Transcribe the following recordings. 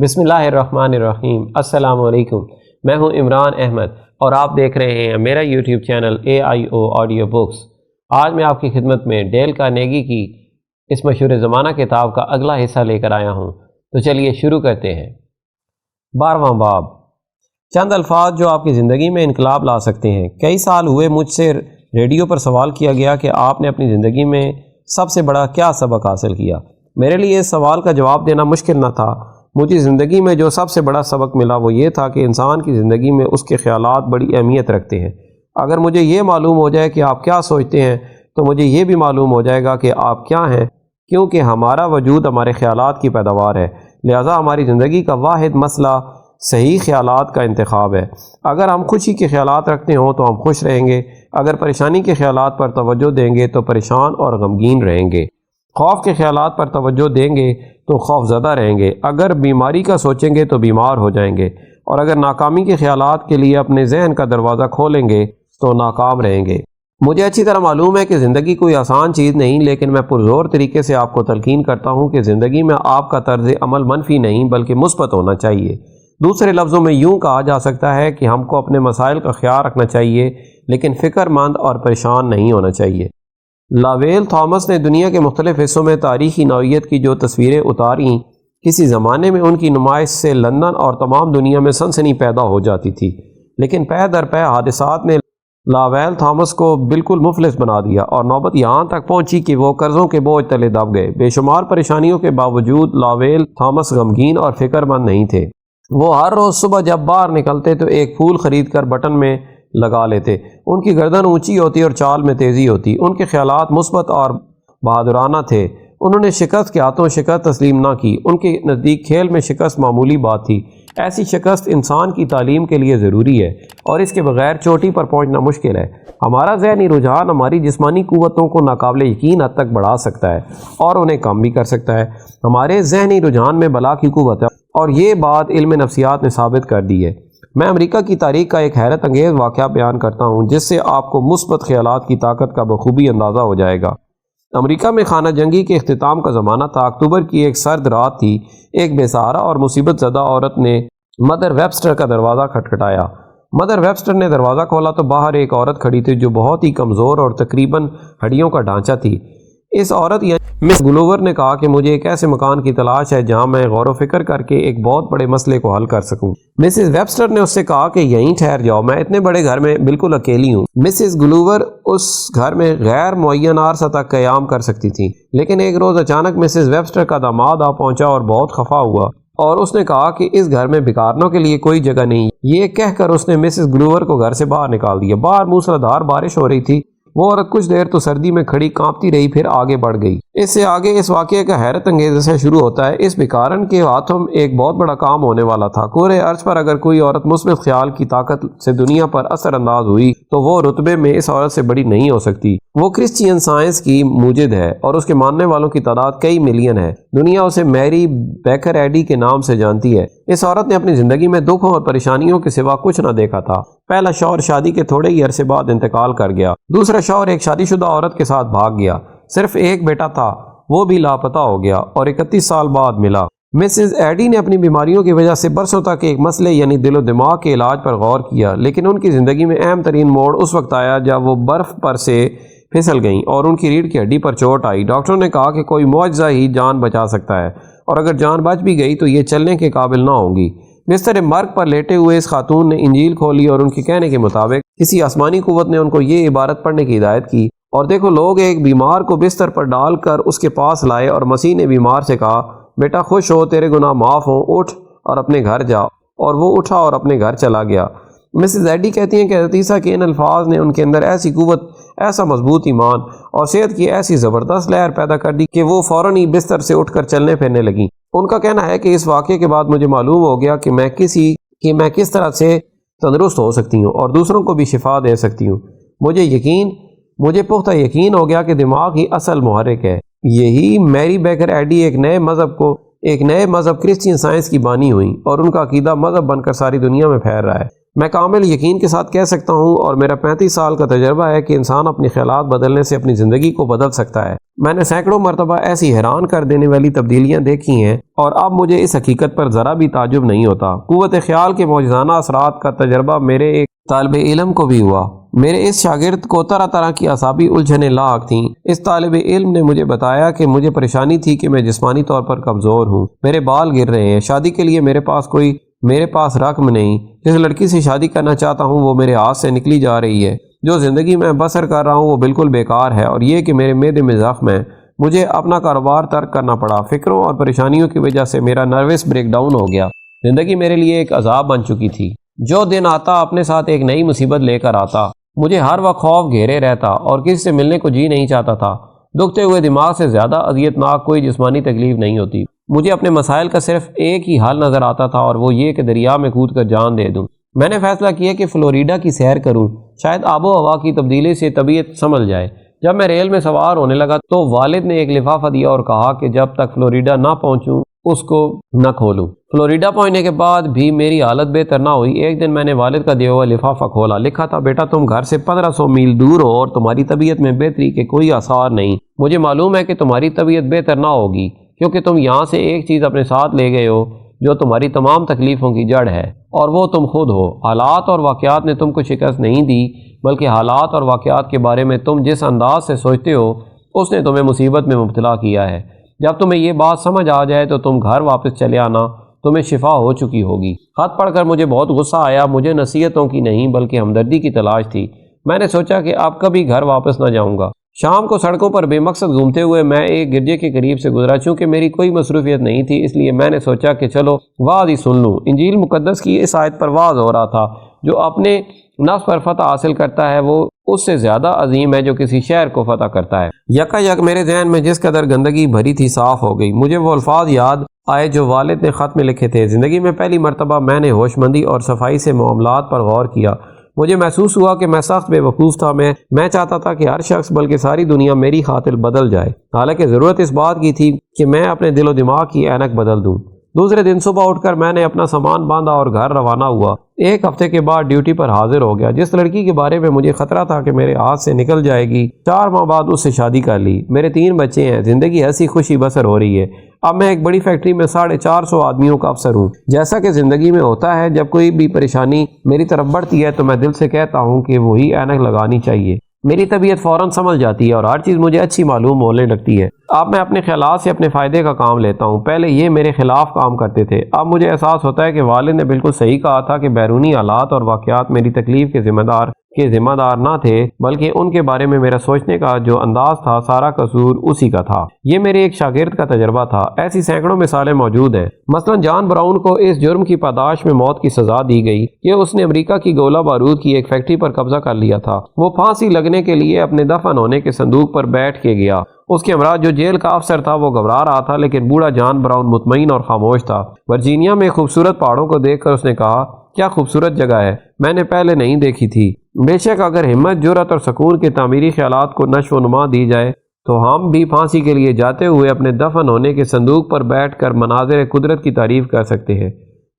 بسم اللہ الرحمن الرحیم۔ السلام علیکم، میں ہوں عمران احمد اور آپ دیکھ رہے ہیں میرا YouTube channel AIO audio books. آج میں آپ کی خدمت میں ڈیل کارنیگی کی اس مشہور زمانہ کتاب کا اگلا حصہ لے کر آیا ہوں، تو چلیے شروع کرتے ہیں۔ 12واں باب، چند الفاظ جو آپ کی زندگی میں انقلاب لا سکتے ہیں۔ کئی سال ہوئے مجھ سے ریڈیو پر سوال کیا گیا کہ آپ نے اپنی زندگی میں سب سے بڑا کیا سبق حاصل کیا۔ میرے لیے اس سوال کا جواب دینا مشکل نہ تھا۔ مجھے زندگی میں جو سب سے بڑا سبق ملا وہ یہ تھا کہ انسان کی زندگی میں اس کے خیالات بڑی اہمیت رکھتے ہیں۔ اگر مجھے یہ معلوم ہو جائے کہ آپ کیا سوچتے ہیں تو مجھے یہ بھی معلوم ہو جائے گا کہ آپ کیا ہیں، کیونکہ ہمارا وجود ہمارے خیالات کی پیداوار ہے۔ لہذا ہماری زندگی کا واحد مسئلہ صحیح خیالات کا انتخاب ہے۔ اگر ہم خوشی کے خیالات رکھتے ہوں تو ہم خوش رہیں گے، اگر پریشانی کے خیالات پر توجہ دیں گے تو پریشان اور غمگین رہیں گے، خوف کے خیالات پر توجہ دیں گے تو خوف زدہ رہیں گے، اگر بیماری کا سوچیں گے تو بیمار ہو جائیں گے، اور اگر ناکامی کے خیالات کے لیے اپنے ذہن کا دروازہ کھولیں گے تو ناکام رہیں گے۔ مجھے اچھی طرح معلوم ہے کہ زندگی کوئی آسان چیز نہیں، لیکن میں پرزور طریقے سے آپ کو تلقین کرتا ہوں کہ زندگی میں آپ کا طرز عمل منفی نہیں بلکہ مثبت ہونا چاہیے۔ دوسرے لفظوں میں یوں کہا جا سکتا ہے کہ ہم کو اپنے مسائل کا خیال رکھنا چاہیے لیکن فکر مند اور پریشان نہیں ہونا چاہیے۔ لاویل تھامس نے دنیا کے مختلف حصوں میں تاریخی نوعیت کی جو تصویریں اتاریں، کسی زمانے میں ان کی نمائش سے لندن اور تمام دنیا میں سنسنی پیدا ہو جاتی تھی، لیکن پے در پے حادثات نے لاویل تھامس کو بالکل مفلس بنا دیا اور نوبت یہاں تک پہنچی کہ وہ قرضوں کے بوجھ تلے دب گئے۔ بے شمار پریشانیوں کے باوجود لاویل تھامس غمگین اور فکر مند نہیں تھے۔ وہ ہر روز صبح جب باہر نکلتے تو ایک پھول خرید کر بٹن میں لگا لیتے، ان کی گردن اونچی ہوتی اور چال میں تیزی ہوتی، ان کے خیالات مثبت اور بہادرانہ تھے۔ انہوں نے شکست کے ہاتھوں شکست تسلیم نہ کی، ان کے نزدیک کھیل میں شکست معمولی بات تھی۔ ایسی شکست انسان کی تعلیم کے لیے ضروری ہے اور اس کے بغیر چوٹی پر پہنچنا مشکل ہے۔ ہمارا ذہنی رجحان ہماری جسمانی قوتوں کو ناقابل یقین حد تک بڑھا سکتا ہے اور انہیں کم بھی کر سکتا ہے۔ ہمارے ذہنی رجحان میں بلا کی قوت ہے اور یہ بات علم نفسیات نے ثابت کر دی ہے۔ میں امریکہ کی تاریخ کا ایک حیرت انگیز واقعہ بیان کرتا ہوں جس سے آپ کو مثبت خیالات کی طاقت کا بخوبی اندازہ ہو جائے گا۔ امریکہ میں خانہ جنگی کے اختتام کا زمانہ تھا۔ اکتوبر کی ایک سرد رات تھی۔ ایک بے سہارا اور مصیبت زدہ عورت نے مدر ویبسٹر کا دروازہ کھٹکھٹایا۔ مدر ویبسٹر نے دروازہ کھولا تو باہر ایک عورت کھڑی تھی جو بہت ہی کمزور اور تقریباً ہڈیوں کا ڈھانچہ تھی۔ اس عورت یعنی مس گلوور نے کہا کہ مجھے ایک ایسے مکان کی تلاش ہے جہاں میں غور و فکر کر کے ایک بہت بڑے مسئلے کو حل کر سکوں۔ مسز ویبسٹر نے اس سے کہا کہ یہیں ٹھہر جاؤ، میں اتنے بڑے گھر میں بالکل اکیلی ہوں۔ مسز گلوور اس گھر میں غیر معین عرصہ تک قیام کر سکتی تھی، لیکن ایک روز اچانک مسز ویبسٹر کا داماد آ پہنچا اور بہت خفا ہوا اور اس نے کہا کہ اس گھر میں بھکارنوں کے لیے کوئی جگہ نہیں۔ یہ کہہ کر اس نے مسز گلوور کو گھر سے باہر نکال دیا۔ باہر موسلادھار بارش ہو رہی تھی۔ وہ عورت کچھ دیر تو سردی میں کھڑی کانپتی رہی، پھر آگے بڑھ گئی۔ اس سے آگے اس واقعے کا حیرت انگیز ایسا شروع ہوتا ہے۔ اس بھکارن کے ہاتھوں ایک بہت بڑا کام ہونے والا تھا۔ کورے عرض پر اگر کوئی عورت مثبت خیال کی طاقت سے دنیا پر اثر انداز ہوئی تو وہ رتبے میں اس عورت سے بڑی نہیں ہو سکتی۔ وہ کرسچین سائنس کی موجد ہے اور اس کے ماننے والوں کی تعداد کئی ملین ہے۔ دنیا اسے میری بیکر ایڈی کے نام سے جانتی ہے۔ اس عورت نے اپنی زندگی میں دکھوں اور پریشانیوں کے سوا کچھ نہ دیکھا تھا۔ پہلا شوہر شادی کے تھوڑے ہی عرصے بعد انتقال کر گیا۔ دوسرا شوہر ایک شادی شدہ عورت کے ساتھ بھاگ گیا۔ صرف ایک بیٹا تھا، وہ بھی لاپتہ ہو گیا اور 31 سال بعد ملا۔ مسز ایڈی نے اپنی بیماریوں کی وجہ سے برسوں تک ایک مسئلے یعنی دل و دماغ کے علاج پر غور کیا، لیکن ان کی زندگی میں اہم ترین موڑ اس وقت آیا جب وہ برف پر سے پھسل گئیں اور ان کی ریڑھ کی ہڈی پر چوٹ آئی۔ ڈاکٹروں نے کہا کہ کوئی معجزہ ہی جان بچا سکتا ہے اور اگر جان بچ بھی گئی تو یہ چلنے کے قابل نہ ہوں گی۔ بستر مرگ پر لیٹے ہوئے اس خاتون نے انجیل کھولی اور ان کے کہنے کے مطابق کسی آسمانی قوت نے ان کو یہ عبارت پڑھنے کی ہدایت کی، اور دیکھو لوگ ایک بیمار کو بستر پر ڈال کر اس کے پاس لائے اور مسیح نے بیمار سے کہا، بیٹا خوش ہو، تیرے گناہ معاف ہو، اٹھ اور اپنے گھر جا، اور وہ اٹھا اور اپنے گھر چلا گیا۔ مسز ایڈی کہتی ہیں کہ حضرت عیسیٰ کے ان الفاظ نے ان کے اندر ایسی قوت، ایسا مضبوط ایمان اور صحت کی ایسی زبردست لہر پیدا کر دی کہ وہ فوراً ہی بستر سے اٹھ کر چلنے پھرنے لگیں۔ ان کا کہنا ہے کہ اس واقعے کے بعد مجھے معلوم ہو گیا کہ میں کس طرح سے تندرست ہو سکتی ہوں اور دوسروں کو بھی شفا دے سکتی ہوں۔ مجھے پختہ یقین ہو گیا کہ دماغ ہی اصل محرک ہے۔ یہی میری بیکر ایڈی ایک نئے مذہب کرسچین سائنس کی بانی ہوئی اور ان کا عقیدہ مذہب بن کر ساری دنیا میں پھیل رہا ہے۔ میں کامل یقین کے ساتھ کہہ سکتا ہوں اور میرا 35 سال کا تجربہ ہے کہ انسان اپنے خیالات بدلنے سے اپنی زندگی کو بدل سکتا ہے۔ میں نے سینکڑوں مرتبہ ایسی حیران کر دینے والی تبدیلیاں دیکھی ہیں اور اب مجھے اس حقیقت پر ذرا بھی تعجب نہیں ہوتا۔ قوت خیال کے معجزانہ اثرات کا تجربہ میرے ایک طالب علم کو بھی ہوا۔ میرے اس شاگرد کو طرح طرح کی اعصابی الجھنیں لاحق تھیں۔ اس طالب علم نے مجھے بتایا کہ مجھے پریشانی تھی کہ میں جسمانی طور پر کمزور ہوں، میرے بال گر رہے ہیں، شادی کے لیے میرے پاس رقم نہیں، جس لڑکی سے شادی کرنا چاہتا ہوں وہ میرے ہاتھ سے نکلی جا رہی ہے، جو زندگی میں بسر کر رہا ہوں وہ بالکل بیکار ہے، اور یہ کہ میرے معدے میں زخم ہے، مجھے اپنا کاروبار ترک کرنا پڑا۔ فکروں اور پریشانیوں کی وجہ سے میرا نروس بریک ڈاؤن ہو گیا۔ زندگی میرے لیے ایک عذاب بن چکی تھی۔ جو دن آتا اپنے ساتھ ایک نئی مصیبت لے کر آتا۔ مجھے ہر وقت خوف گھیرے رہتا اور کسی سے ملنے کو جی نہیں چاہتا تھا۔ دکھتے ہوئے دماغ سے زیادہ اذیت ناک کوئی جسمانی تکلیف نہیں ہوتی۔ مجھے اپنے مسائل کا صرف ایک ہی حل نظر آتا تھا اور وہ یہ کہ دریا میں کود کر جان دے دوں۔ میں نے فیصلہ کیا کہ فلوریڈا کی سیر کروں، شاید آب و ہوا کی تبدیلی سے طبیعت سنبھل جائے۔ جب میں ریل میں سوار ہونے لگا تو والد نے ایک لفافہ دیا اور کہا کہ جب تک فلوریڈا نہ پہنچوں اس کو نہ کھولوں۔ فلوریڈا پہنچنے کے بعد بھی میری حالت بہتر نہ ہوئی۔ ایک دن میں نے والد کا دیا ہوا لفافہ کھولا۔ لکھا تھا، بیٹا تم گھر سے 1500 میل دور ہو اور تمہاری طبیعت میں بہتری کے کوئی آثار نہیں۔ مجھے معلوم ہے کہ تمہاری طبیعت بہتر نہ ہوگی کیونکہ تم یہاں سے ایک چیز اپنے ساتھ لے گئے ہو جو تمہاری تمام تکلیفوں کی جڑ ہے، اور وہ تم خود ہو۔ حالات اور واقعات نے تم کو شکست نہیں دی، بلکہ حالات اور واقعات کے بارے میں تم جس انداز سے سوچتے ہو اس نے تمہیں مصیبت میں مبتلا کیا ہے۔ جب تمہیں یہ بات سمجھ آ جائے تو تم گھر واپس چلے آنا، تمہیں شفا ہو چکی ہوگی۔ خط پڑھ کر مجھے بہت غصہ آیا۔ مجھے نصیحتوں کی نہیں بلکہ ہمدردی کی تلاش تھی۔ میں نے سوچا کہ اب کبھی گھر واپس نہ جاؤں گا۔ شام کو سڑکوں پر بے مقصد گھومتے ہوئے میں ایک گرجے کے قریب سے گزرا۔ چونکہ میری کوئی مصروفیت نہیں تھی اس لیے میں نے سوچا کہ چلو وعظ ہی سن لوں۔ انجیل مقدس کی اس آیت پر وعظ ہو رہا تھا، جو اپنے نفس پر فتح حاصل کرتا ہے وہ اس سے زیادہ عظیم ہے جو کسی شہر کو فتح کرتا ہے۔ یکا یک میرے ذہن میں جس قدر گندگی بھری تھی صاف ہو گئی۔ مجھے وہ الفاظ یاد آئے جو والد نے خط میں لکھے تھے۔ زندگی میں پہلی مرتبہ میں نے ہوش مندی اور صفائی سے معاملات پر غور کیا۔ مجھے محسوس ہوا کہ میں سخت بے وقوف تھا۔ میں چاہتا تھا کہ ہر شخص بلکہ ساری دنیا میری خاطر بدل جائے، حالانکہ ضرورت اس بات کی تھی کہ میں اپنے دل و دماغ کی اینک بدل دوں۔ دوسرے دن صبح اٹھ کر میں نے اپنا سامان باندھا اور گھر روانہ ہوا۔ ایک ہفتے کے بعد ڈیوٹی پر حاضر ہو گیا۔ جس لڑکی کے بارے میں مجھے خطرہ تھا کہ میرے ہاتھ سے نکل جائے گی، 4 ماہ بعد اس سے شادی کر لی۔ میرے 3 بچے ہیں۔ زندگی ہنسی خوشی بسر ہو رہی ہے۔ اب میں ایک بڑی فیکٹری میں 450 آدمیوں کا افسر ہوں۔ جیسا کہ زندگی میں ہوتا ہے، جب کوئی بھی پریشانی میری طرف بڑھتی ہے تو میں دل سے کہتا ہوں کہ وہی اینک لگانی چاہیے۔ میری طبیعت فوراً سنبھل جاتی ہے اور ہر چیز مجھے اچھی معلوم ہونے لگتی ہے۔ اب میں اپنے خیالات سے اپنے فائدے کا کام لیتا ہوں۔ پہلے یہ میرے خلاف کام کرتے تھے۔ اب مجھے احساس ہوتا ہے کہ والد نے بالکل صحیح کہا تھا کہ بیرونی حالات اور واقعات میری تکلیف کے ذمہ دار نہ تھے، بلکہ ان کے بارے میں میرا سوچنے کا جو انداز تھا سارا قصور اسی کا تھا۔ یہ میرے ایک شاگرد کا تجربہ تھا۔ ایسی سینکڑوں مثالیں موجود ہیں۔ مثلا جان براؤن کو اس جرم کی پاداش میں موت کی سزا دی گئی کہ اس نے امریکہ کی گولہ بارود کی ایک فیکٹری پر قبضہ کر لیا تھا۔ وہ پھانسی لگنے کے لیے اپنے دفن ہونے کے صندوق پر بیٹھ کے گیا۔ اس کے ہمراہ جو جیل کا افسر تھا وہ گھبرا رہا تھا، لیکن بوڑھا جان براؤن مطمئن اور خاموش تھا۔ ورجینیا میں خوبصورت پہاڑوں کو دیکھ کر اس نے کہا، کیا خوبصورت جگہ ہے، میں نے پہلے نہیں دیکھی تھی۔ بے شک اگر ہمت، جرأت اور سکون کے تعمیری خیالات کو نشو و نما دی جائے تو ہم بھی پھانسی کے لیے جاتے ہوئے اپنے دفن ہونے کے صندوق پر بیٹھ کر مناظر قدرت کی تعریف کر سکتے ہیں۔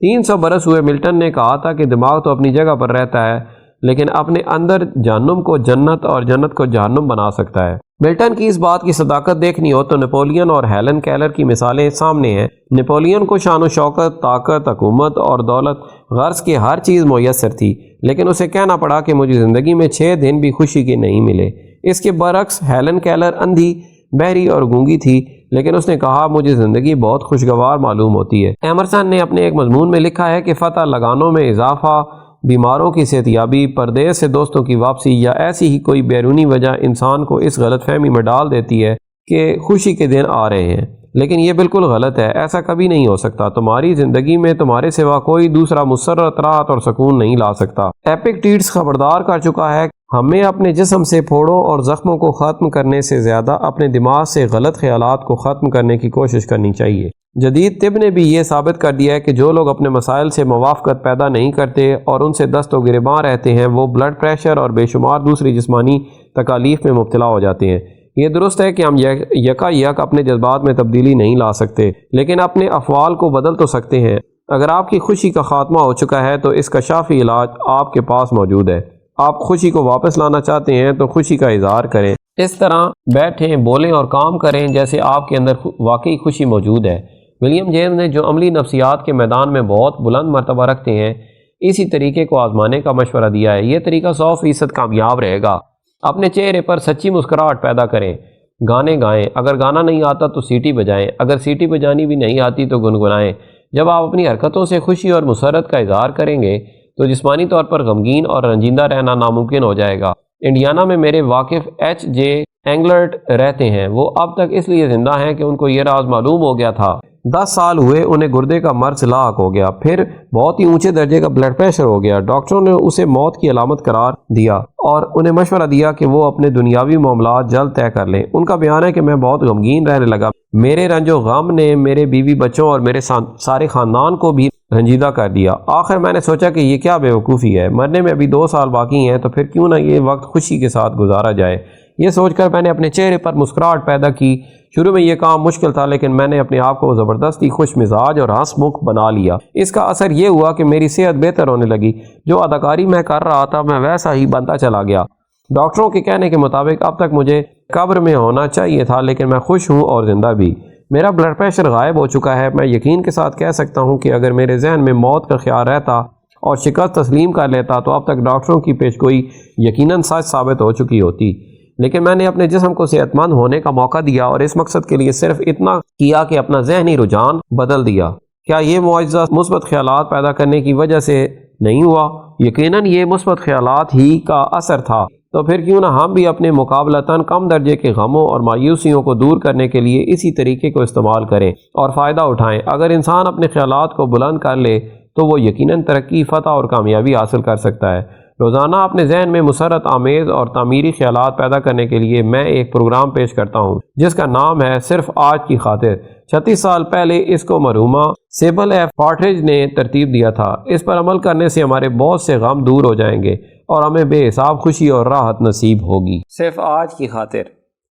300 برس ہوئے ملٹن نے کہا تھا کہ دماغ تو اپنی جگہ پر رہتا ہے لیکن اپنے اندر جہنم کو جنت اور جنت کو جہنم بنا سکتا ہے۔ ملٹن کی اس بات کی صداقت دیکھنی ہو تو نپولین اور ہیلن کیلر کی مثالیں سامنے ہیں۔ نپولین کو شان و شوکت، طاقت، حکومت اور دولت غرض کی ہر چیز میسر تھی، لیکن اسے کہنا پڑا کہ مجھے زندگی میں 6 دن بھی خوشی کے نہیں ملے۔ اس کے برعکس ہیلن کیلر اندھی، بہری اور گونگی تھی، لیکن اس نے کہا مجھے زندگی بہت خوشگوار معلوم ہوتی ہے۔ ایمرسن نے اپنے ایک مضمون میں لکھا ہے کہ فتح لگانوں میں اضافہ، بیماروں کی صحتیابی، پردیس سے دوستوں کی واپسی یا ایسی ہی کوئی بیرونی وجہ انسان کو اس غلط فہمی میں ڈال دیتی ہے کہ خوشی کے دن آ رہے ہیں، لیکن یہ بالکل غلط ہے۔ ایسا کبھی نہیں ہو سکتا۔ تمہاری زندگی میں تمہارے سوا کوئی دوسرا مسرت، راحت اور سکون نہیں لا سکتا۔ ایپکٹیٹس خبردار کر چکا ہے، ہمیں اپنے جسم سے پھوڑوں اور زخموں کو ختم کرنے سے زیادہ اپنے دماغ سے غلط خیالات کو ختم کرنے کی کوشش کرنی چاہیے۔ جدید طب نے بھی یہ ثابت کر دیا ہے کہ جو لوگ اپنے مسائل سے موافقت پیدا نہیں کرتے اور ان سے دست و گریباں رہتے ہیں، وہ بلڈ پریشر اور بے شمار دوسری جسمانی تکالیف میں مبتلا ہو جاتے ہیں۔ یہ درست ہے کہ ہم یکا یک اپنے جذبات میں تبدیلی نہیں لا سکتے، لیکن اپنے افعال کو بدل تو سکتے ہیں۔ اگر آپ کی خوشی کا خاتمہ ہو چکا ہے تو اس کا شافی علاج آپ کے پاس موجود ہے۔ آپ خوشی کو واپس لانا چاہتے ہیں تو خوشی کا اظہار کریں، اس طرح بیٹھیں، بولیں اور کام کریں جیسے آپ کے اندر واقعی خوشی موجود ہے۔ ولیم جیمز نے جو عملی نفسیات کے میدان میں بہت بلند مرتبہ رکھتے ہیں، اسی طریقے کو آزمانے کا مشورہ دیا ہے۔ یہ طریقہ 100% کامیاب رہے گا۔ اپنے چہرے پر سچی مسکراہٹ پیدا کریں، گانے گائیں، اگر گانا نہیں آتا تو سیٹی بجائیں، اگر سیٹی بجانی بھی نہیں آتی تو گنگنائیں۔ جب آپ اپنی حرکتوں سے خوشی اور مسرت کا اظہار کریں گے تو جسمانی طور پر غمگین اور رنجیدہ رہنا ناممکن ہو جائے گا۔ انڈیانا میں میرے واقف ایچ جے اینگلرٹ رہتے ہیں۔ وہ اب تک اس لیے زندہ ہیں کہ ان کو یہ راز معلوم ہو گیا تھا۔ 10 سال ہوئے انہیں گردے کا مرض لاحق ہو گیا، پھر بہت ہی اونچے درجے کا بلڈ پریشر ہو گیا۔ ڈاکٹروں نے اسے موت کی علامت قرار دیا اور انہیں مشورہ دیا کہ وہ اپنے دنیاوی معاملات جلد طے کر لیں۔ ان کا بیان ہے کہ میں بہت غمگین رہنے لگا۔ میرے رنج و غم نے میرے بیوی بچوں اور میرے سارے خاندان کو بھی رنجیدہ کر دیا۔ آخر میں نے سوچا کہ یہ کیا بیوقوفی ہے، مرنے میں ابھی 2 سال باقی ہیں، تو پھر کیوں نہ یہ وقت خوشی کے ساتھ گزارا جائے۔ یہ سوچ کر میں نے اپنے چہرے پر مسکراہٹ پیدا کی۔ شروع میں یہ کام مشکل تھا، لیکن میں نے اپنے آپ کو زبردستی خوش مزاج اور ہنس مکھ بنا لیا۔ اس کا اثر یہ ہوا کہ میری صحت بہتر ہونے لگی۔ جو اداکاری میں کر رہا تھا میں ویسا ہی بنتا چلا گیا۔ ڈاکٹروں کے کہنے کے مطابق اب تک مجھے قبر میں ہونا چاہیے تھا، لیکن میں خوش ہوں اور زندہ بھی۔ میرا بلڈ پریشر غائب ہو چکا ہے۔ میں یقین کے ساتھ کہہ سکتا ہوں کہ اگر میرے ذہن میں موت کا خیال رہتا اور شکست تسلیم کر لیتا تو اب تک ڈاکٹروں کی پیشگوئی یقیناً سچ ثابت ہو چکی ہوتی۔ لیکن میں نے اپنے جسم کو صحت مند ہونے کا موقع دیا اور اس مقصد کے لیے صرف اتنا کیا کہ اپنا ذہنی رجحان بدل دیا۔ کیا یہ معجزہ مثبت خیالات پیدا کرنے کی وجہ سے نہیں ہوا؟ یقیناً یہ مثبت خیالات ہی کا اثر تھا۔ تو پھر کیوں نہ ہم بھی اپنے مقابلتاً کم درجے کے غموں اور مایوسیوں کو دور کرنے کے لیے اسی طریقے کو استعمال کریں اور فائدہ اٹھائیں۔ اگر انسان اپنے خیالات کو بلند کر لے تو وہ یقیناً ترقی، فتح اور کامیابی حاصل کر سکتا ہے۔ روزانہ اپنے ذہن میں مسرت آمیز اور تعمیری خیالات پیدا کرنے کے لیے میں ایک پروگرام پیش کرتا ہوں جس کا نام ہے صرف آج کی خاطر۔ 36 سال پہلے اس کو مرحومہ سیبل ایف پارٹریج نے ترتیب دیا تھا۔ اس پر عمل کرنے سے ہمارے بہت سے غم دور ہو جائیں گے اور ہمیں بے حساب خوشی اور راحت نصیب ہوگی۔ صرف آج کی خاطر۔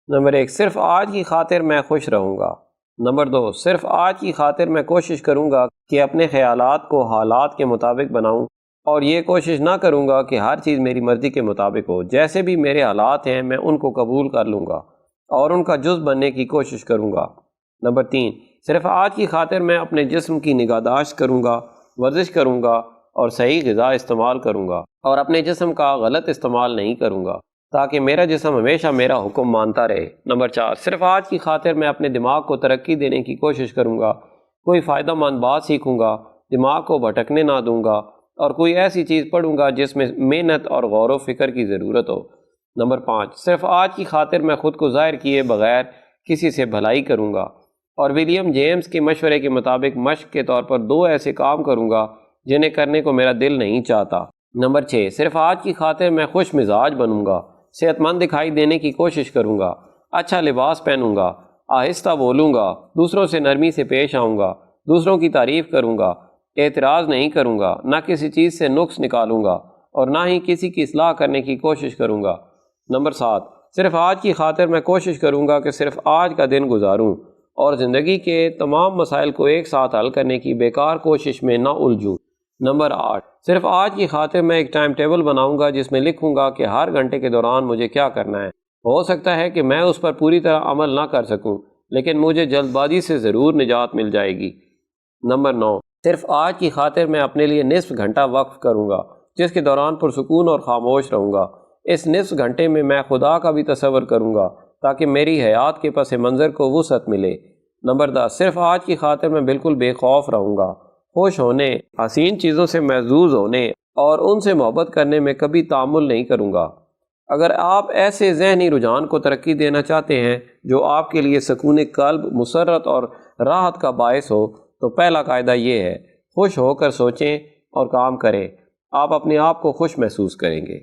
نمبر 1، صرف آج کی خاطر میں خوش رہوں گا۔ نمبر 2، صرف آج کی خاطر میں کوشش کروں گا کہ اپنے خیالات کو حالات کے مطابق بناؤں اور یہ کوشش نہ کروں گا کہ ہر چیز میری مرضی کے مطابق ہو۔ جیسے بھی میرے حالات ہیں میں ان کو قبول کر لوں گا اور ان کا جز بننے کی کوشش کروں گا۔ نمبر 3، صرف آج کی خاطر میں اپنے جسم کی نگہداشت کروں گا، ورزش کروں گا اور صحیح غذا استعمال کروں گا اور اپنے جسم کا غلط استعمال نہیں کروں گا تاکہ میرا جسم ہمیشہ میرا حکم مانتا رہے۔ نمبر 4، صرف آج کی خاطر میں اپنے دماغ کو ترقی دینے کی کوشش کروں گا، کوئی فائدہ مند بات سیکھوں گا، دماغ کو بھٹکنے نہ دوں گا اور کوئی ایسی چیز پڑھوں گا جس میں محنت اور غور و فکر کی ضرورت ہو۔ نمبر 5، صرف آج کی خاطر میں خود کو ظاہر کیے بغیر کسی سے بھلائی کروں گا اور ولیم جیمز کے مشورے کے مطابق مشق کے طور پر 2 ایسے کام کروں گا جنہیں کرنے کو میرا دل نہیں چاہتا۔ نمبر 6، صرف آج کی خاطر میں خوش مزاج بنوں گا، صحت مند دکھائی دینے کی کوشش کروں گا، اچھا لباس پہنوں گا، آہستہ بولوں گا، دوسروں سے نرمی سے پیش آؤں گا، دوسروں کی تعریف کروں گا، اعتراض نہیں کروں گا، نہ کسی چیز سے نقص نکالوں گا اور نہ ہی کسی کی اصلاح کرنے کی کوشش کروں گا۔ نمبر 7، صرف آج کی خاطر میں کوشش کروں گا کہ صرف آج کا دن گزاروں اور زندگی کے تمام مسائل کو ایک ساتھ حل کرنے کی بیکار کوشش میں نہ الجھوں۔ نمبر 8، صرف آج کی خاطر میں ایک ٹائم ٹیبل بناؤں گا جس میں لکھوں گا کہ ہر گھنٹے کے دوران مجھے کیا کرنا ہے۔ ہو سکتا ہے کہ میں اس پر پوری طرح عمل نہ کر سکوں، لیکن مجھے جلد بازی سے ضرور نجات مل جائے گی۔ نمبر 9، صرف آج کی خاطر میں اپنے لیے نصف گھنٹہ وقف کروں گا جس کے دوران پرسکون اور خاموش رہوں گا۔ اس نصف گھنٹے میں خدا کا بھی تصور کروں گا تاکہ میری حیات کے پس منظر کو وسعت ملے۔ نمبر 10، صرف آج کی خاطر میں بالکل بے خوف رہوں گا، خوش ہونے، حسین چیزوں سے محظوظ ہونے اور ان سے محبت کرنے میں کبھی تعامل نہیں کروں گا۔ اگر آپ ایسے ذہنی رجحان کو ترقی دینا چاہتے ہیں جو آپ کے لیے سکون قلب، مسرت اور راحت کا باعث ہو تو پہلا قاعدہ یہ ہے، خوش ہو کر سوچیں اور کام کریں، آپ اپنے آپ کو خوش محسوس کریں گے۔